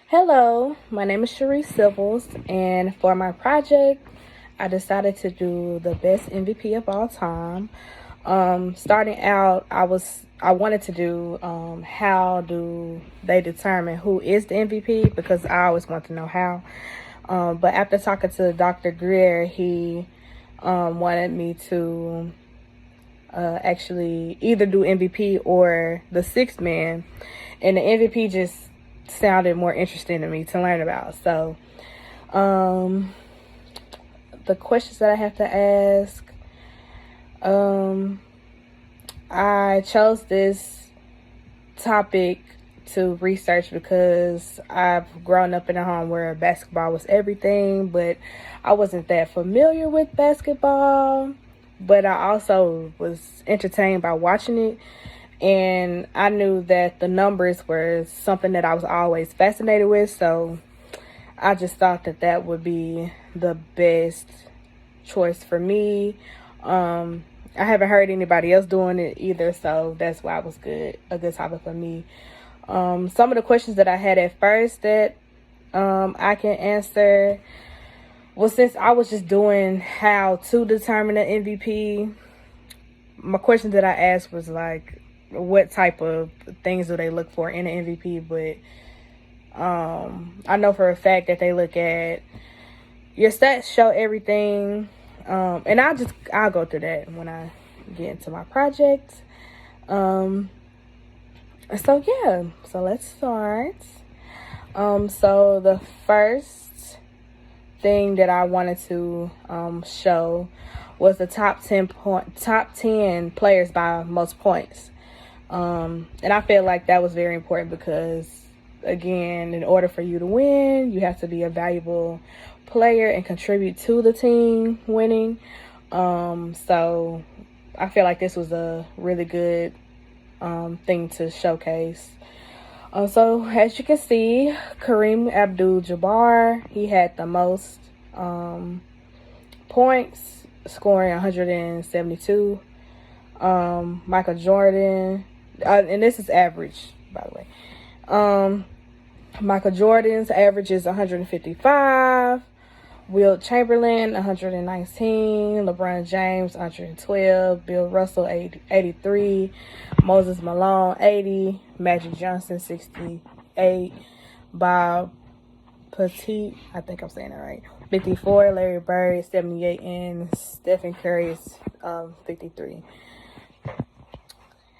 Hello, my name is Cherise Civils, and for my project, I decided to do the best MVP of all time. Starting out, I wanted to do how do they determine who is the MVP because I always want to know how. But after talking to Dr. Greer, he wanted me to actually either do MVP or the sixth man, and the MVP just sounded more interesting to me to learn about. So, the questions that I have to ask, I chose this topic to research because I've grown up in a home where basketball was everything, but I wasn't that familiar with basketball. But I also was entertained by watching it, and I knew that the numbers were something that I was always fascinated with, so I just thought that that would be the best choice for me. I haven't heard anybody else doing it either, so that's why it was a good topic for me. Some of the questions that I had at first that I can answer, well, since I was just doing how to determine an MVP, my question that I asked was like, what type of things do they look for in an MVP? But I know for a fact that they look at your stats, show everything, and I'll go through that when I get into my project. So let's start. So the first thing that I wanted to show was the top 10 players by most points. And I feel like that was very important because, again, in order for you to win, you have to be a valuable player and contribute to the team winning. So I feel like this was a really good thing to showcase. So as you can see, Kareem Abdul-Jabbar, he had the most points, scoring 172. Michael Jordan, and this is average, by the way. Michael Jordan's average is 155. Wilt Chamberlain, 119. LeBron James, 112. Bill Russell, 83. Moses Malone, 80. Magic Johnson, 68. Bob Petit, I think I'm saying that right, 54. Larry Bird, 78. And Stephen Curry is 53.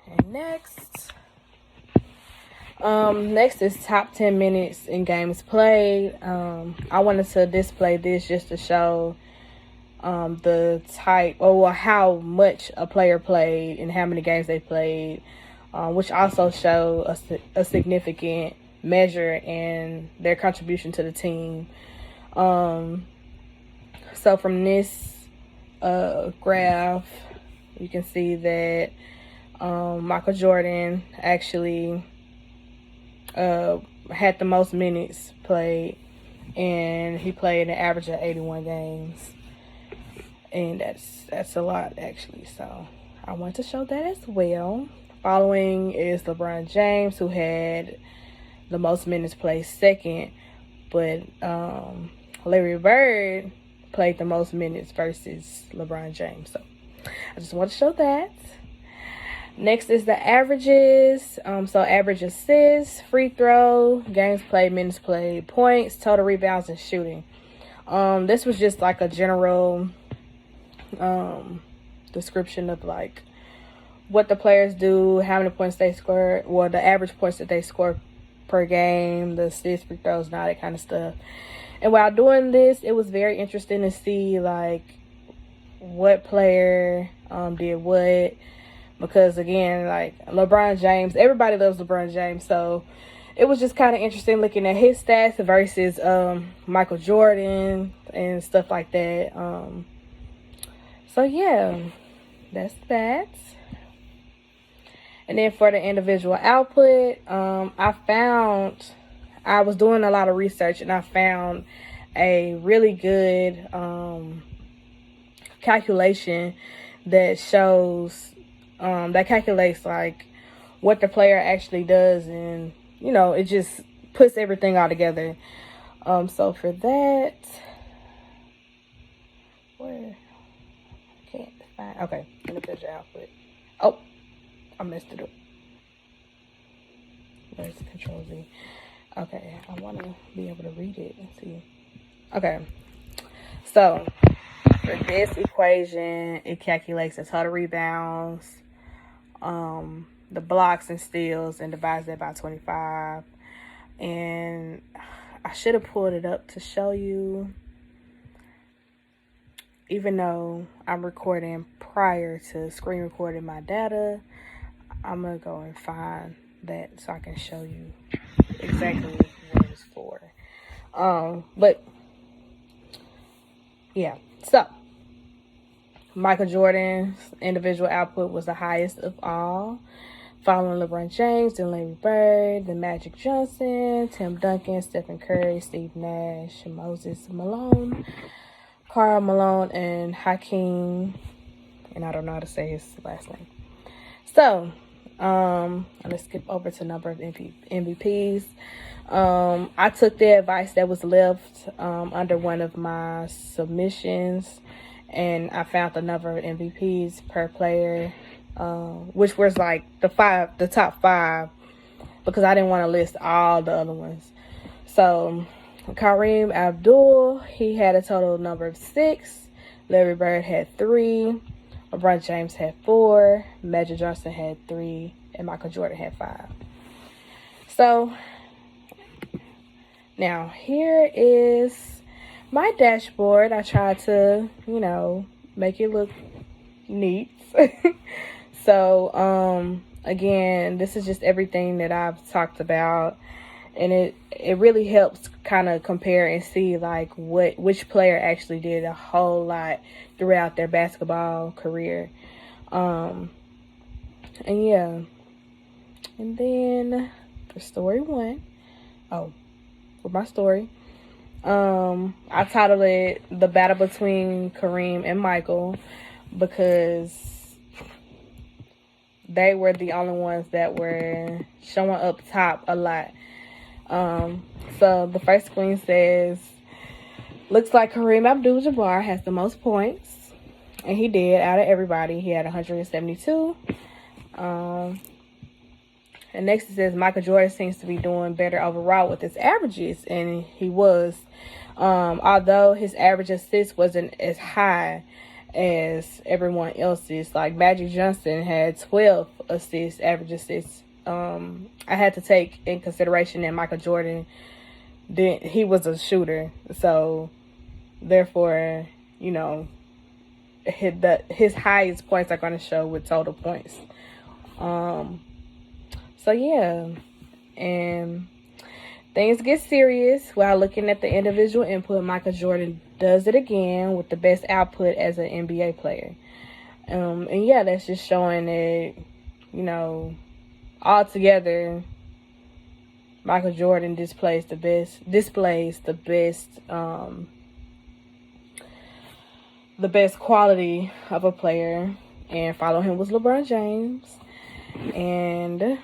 And next is top 10 minutes in games played. I wanted to display this just to show the type or how much a player played and how many games they played, which also show a significant measure in their contribution to the team. So from this graph, you can see that Michael Jordan actually had the most minutes played, and he played an average of 81 games, and that's a lot actually. So I want to show that as well. Following is LeBron James, who had the most minutes played second, but Larry Bird played the most minutes versus LeBron James. So I just want to show that. Next is the averages. So average assists, free throw, games played, minutes played, points, total rebounds, and shooting. This was just like a general description of like what the players do, how many points they score, well, the average points that they score per game, the assists, free throws, and all that kind of stuff. And while doing this, it was very interesting to see like what player did what. Because, again, like LeBron James, everybody loves LeBron James. So it was just kind of interesting looking at his stats versus Michael Jordan and stuff like that. So, yeah, that's that. And then for the individual output, I was doing a lot of research, and I found a really good calculation that shows that calculates like what the player actually does, and it just puts everything all together. So for that, where can't find. Okay, individual output. Oh, I messed it up. Where's Control Z? Okay, I want to be able to read it and see. Okay, so for this equation, it calculates the total rebounds, the blocks and steals, and divides that by 25. And I should have pulled it up to show you, even though I'm recording prior to screen recording my data. I'm gonna go and find that so I can show you exactly what it's for. But yeah, so Michael Jordan's individual output was the highest of all, following LeBron James, then Larry Bird, then Magic Johnson, Tim Duncan, Stephen Curry, Steve Nash, Moses Malone, Karl Malone, and Hakeem, and I don't know how to say his last name. So, let's skip over to number of MVPs. I took the advice that was left under one of my submissions, and I found the number of MVPs per player, which was like the top 5, because I didn't want to list all the other ones. So Kareem Abdul, he had a total number of 6. Larry Bird had 3. LeBron James had 4. Magic Johnson had 3. And Michael Jordan had 5. So now here is my dashboard. I tried to, make it look neat. So, again, this is just everything that I've talked about. And it really helps kind of compare and see like which player actually did a whole lot throughout their basketball career. And yeah. And then for story 1, for my story, I titled it The Battle Between Kareem and Michael, because they were the only ones that were showing up top a lot. So the first screen says, looks like Kareem Abdul-Jabbar has the most points, and he did. Out of everybody, he had 172. And next it says Michael Jordan seems to be doing better overall with his averages, and he was. Although his average assists wasn't as high as everyone else's. Like Magic Johnson had 12 average assists. I had to take in consideration that Michael Jordan he was a shooter, so therefore, his highest points are going to show with total points. So yeah, and things get serious while looking at the individual input. Michael Jordan does it again with the best output as an NBA player. And yeah, that's just showing that, altogether, Michael Jordan displays the best quality of a player, and follow him was LeBron James. And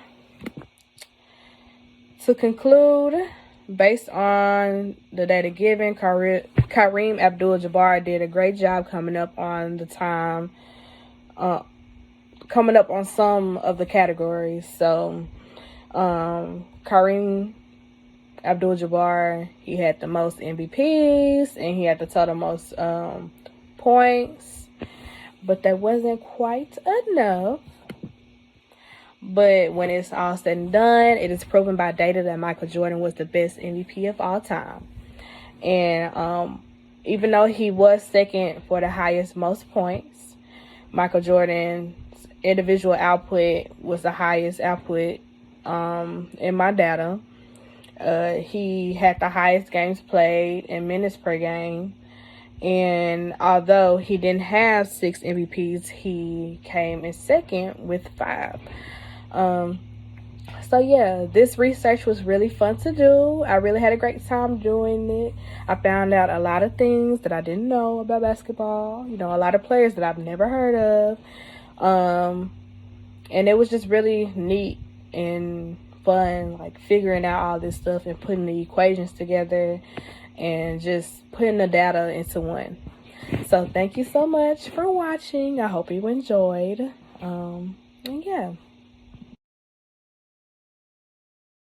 to conclude, based on the data given, Kareem Abdul-Jabbar did a great job coming up on some of the categories. So, Kareem Abdul-Jabbar, he had the most MVPs, and he had the total most points, but that wasn't quite enough. But when it's all said and done, it is proven by data that Michael Jordan was the best MVP of all time. And even though he was second for the highest most points, Michael Jordan's individual output was the highest output in my data. He had the highest games played and minutes per game. And although he didn't have 6 MVPs, he came in second with 5. So yeah, this research was really fun to do. I really had a great time doing it. I found out a lot of things that I didn't know about basketball. A lot of players that I've never heard of. And it was just really neat and fun, like figuring out all this stuff and putting the equations together and just putting the data into one. So thank you so much for watching. I hope you enjoyed.